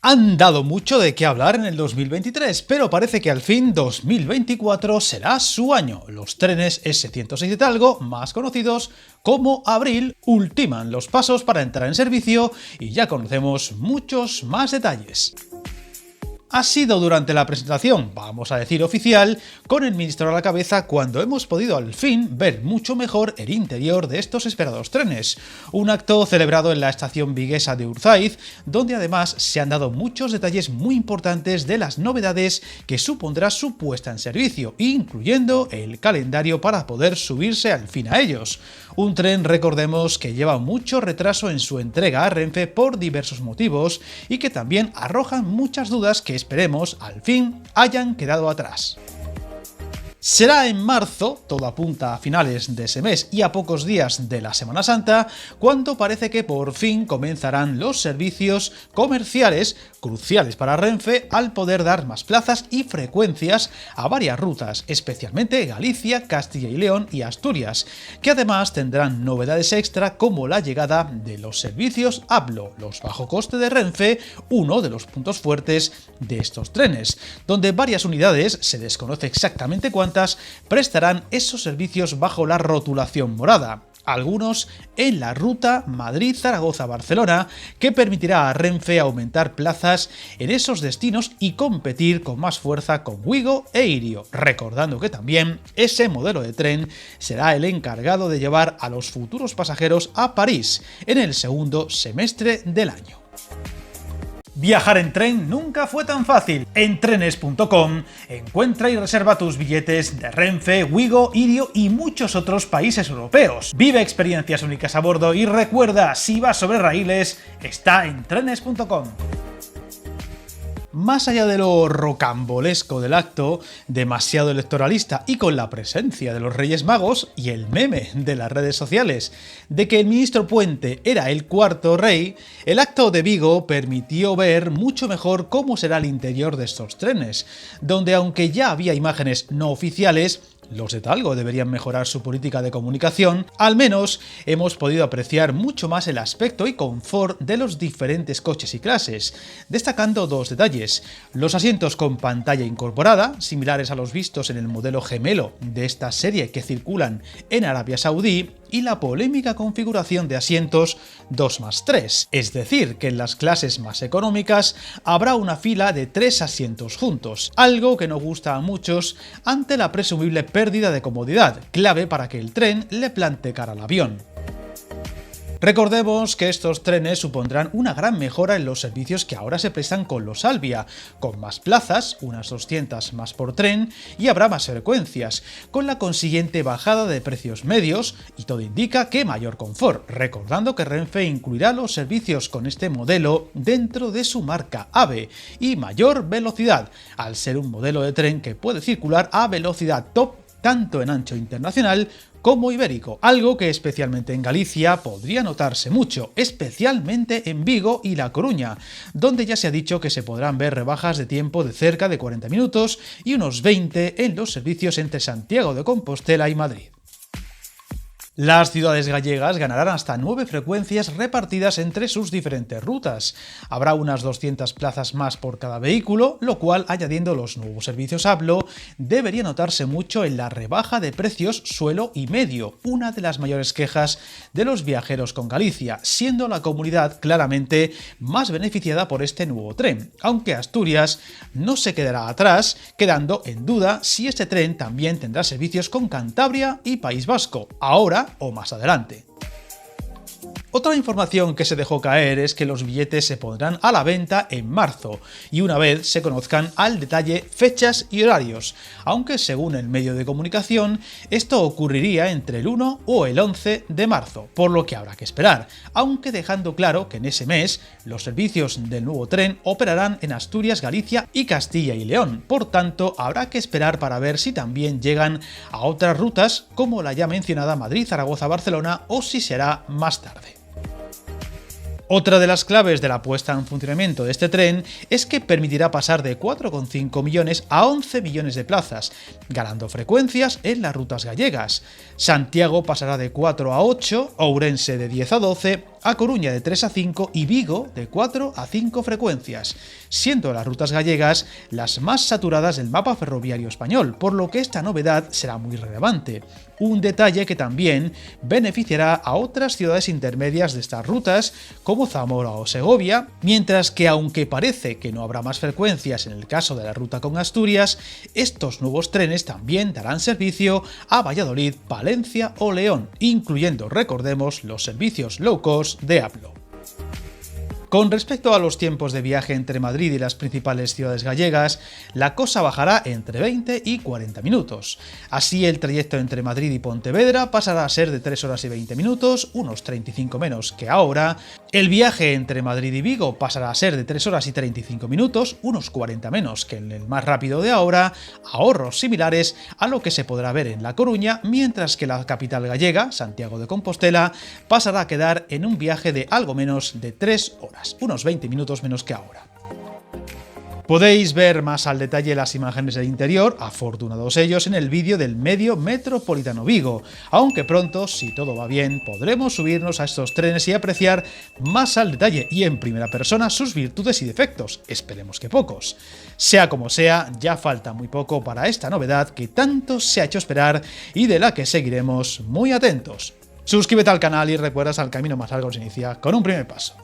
Han dado mucho de qué hablar en el 2023, pero parece que al fin 2024 será su año. Los trenes S106 de Talgo, más conocidos como Abril, ultiman los pasos para entrar en servicio y ya conocemos muchos más detalles. Ha sido durante la presentación, vamos a decir oficial, con el ministro a la cabeza cuando hemos podido al fin ver mucho mejor el interior de estos esperados trenes. Un acto celebrado en la estación viguesa de Urzaiz, donde además se han dado muchos detalles muy importantes de las novedades que supondrá su puesta en servicio, incluyendo el calendario para poder subirse al fin a ellos. Un tren, recordemos, que lleva mucho retraso en su entrega a Renfe por diversos motivos y que también arrojan muchas dudas que esperemos al fin hayan quedado atrás. Será en marzo, todo apunta a finales de ese mes y a pocos días de la Semana Santa, cuando parece que por fin comenzarán los servicios comerciales cruciales para Renfe al poder dar más plazas y frecuencias a varias rutas, especialmente Galicia, Castilla y León y Asturias, que además tendrán novedades extra como la llegada de los servicios ABLO, los bajo coste de Renfe, uno de los puntos fuertes de estos trenes, donde varias unidades, se desconoce exactamente cuántas, prestarán esos servicios bajo la rotulación morada. Algunos en la ruta Madrid-Zaragoza-Barcelona, que permitirá a Renfe aumentar plazas en esos destinos y competir con más fuerza con Wigo e Irio, recordando que también ese modelo de tren será el encargado de llevar a los futuros pasajeros a París en el segundo semestre del año. Viajar en tren nunca fue tan fácil. En trenes.com encuentra y reserva tus billetes de Renfe, Wigo, Irio y muchos otros países europeos. Vive experiencias únicas a bordo y recuerda, si vas sobre raíles, está en trenes.com. Más allá de lo rocambolesco del acto, demasiado electoralista y con la presencia de los Reyes Magos y el meme de las redes sociales de que el ministro Puente era el cuarto rey, el acto de Vigo permitió ver mucho mejor cómo será el interior de estos trenes, donde aunque ya había imágenes no oficiales, los de Talgo deberían mejorar su política de comunicación, al menos hemos podido apreciar mucho más el aspecto y confort de los diferentes coches y clases, destacando dos detalles: los asientos con pantalla incorporada, similares a los vistos en el modelo gemelo de esta serie que circulan en Arabia Saudí, y la polémica configuración de asientos 2+3, es decir, que en las clases más económicas habrá una fila de 3 asientos juntos, algo que no gusta a muchos ante la presumible pérdida de comodidad, clave para que el tren le plante cara al avión. Recordemos que estos trenes supondrán una gran mejora en los servicios que ahora se prestan con los Alvia, con más plazas, unas 200 más por tren, y habrá más frecuencias, con la consiguiente bajada de precios medios, y todo indica que mayor confort, recordando que Renfe incluirá los servicios con este modelo dentro de su marca AVE, y mayor velocidad, al ser un modelo de tren que puede circular a velocidad top tanto en ancho internacional como ibérico, algo que especialmente en Galicia podría notarse mucho, especialmente en Vigo y La Coruña, donde ya se ha dicho que se podrán ver rebajas de tiempo de cerca de 40 minutos y unos 20 en los servicios entre Santiago de Compostela y Madrid. Las ciudades gallegas ganarán hasta 9 frecuencias repartidas entre sus diferentes rutas. Habrá unas 200 plazas más por cada vehículo, lo cual, añadiendo los nuevos servicios ABLO, debería notarse mucho en la rebaja de precios suelo y medio, una de las mayores quejas de los viajeros con Galicia, siendo la comunidad claramente más beneficiada por este nuevo tren, aunque Asturias no se quedará atrás, quedando en duda si este tren también tendrá servicios con Cantabria y País Vasco, ahora o más adelante. Otra información que se dejó caer es que los billetes se pondrán a la venta en marzo y una vez se conozcan al detalle fechas y horarios, aunque según el medio de comunicación esto ocurriría entre el 1 o el 11 de marzo, por lo que habrá que esperar, aunque dejando claro que en ese mes los servicios del nuevo tren operarán en Asturias, Galicia y Castilla y León, por tanto habrá que esperar para ver si también llegan a otras rutas como la ya mencionada Madrid, Zaragoza, Barcelona o si será más tarde. Otra de las claves de la puesta en funcionamiento de este tren es que permitirá pasar de 4,5 millones a 11 millones de plazas, ganando frecuencias en las rutas gallegas. Santiago pasará de 4 a 8, Ourense de 10 a 12 A Coruña de 3 a 5 y Vigo de 4 a 5 frecuencias, siendo las rutas gallegas las más saturadas del mapa ferroviario español, por lo que esta novedad será muy relevante. Un detalle que también beneficiará a otras ciudades intermedias de estas rutas, como Zamora o Segovia, mientras que aunque parece que no habrá más frecuencias en el caso de la ruta con Asturias, estos nuevos trenes también darán servicio a Valladolid, Palencia o León, incluyendo, recordemos, los servicios low cost de APLO. Con respecto a los tiempos de viaje entre Madrid y las principales ciudades gallegas, la cosa bajará entre 20 y 40 minutos. Así, el trayecto entre Madrid y Pontevedra pasará a ser de 3 horas y 20 minutos, unos 35 menos que ahora. El viaje entre Madrid y Vigo pasará a ser de 3 horas y 35 minutos, unos 40 menos que en el más rápido de ahora, ahorros similares a lo que se podrá ver en La Coruña, mientras que la capital gallega, Santiago de Compostela, pasará a quedar en un viaje de algo menos de 3 horas. Unos 20 minutos menos que ahora. Podéis ver más al detalle las imágenes del interior, afortunados ellos, en el vídeo del Medio Metropolitano Vigo, aunque pronto, si todo va bien, podremos subirnos a estos trenes y apreciar más al detalle y en primera persona sus virtudes y defectos, esperemos que pocos. Sea como sea, ya falta muy poco para esta novedad que tanto se ha hecho esperar y de la que seguiremos muy atentos. Suscríbete al canal y recuerda que el camino más largo se inicia con un primer paso.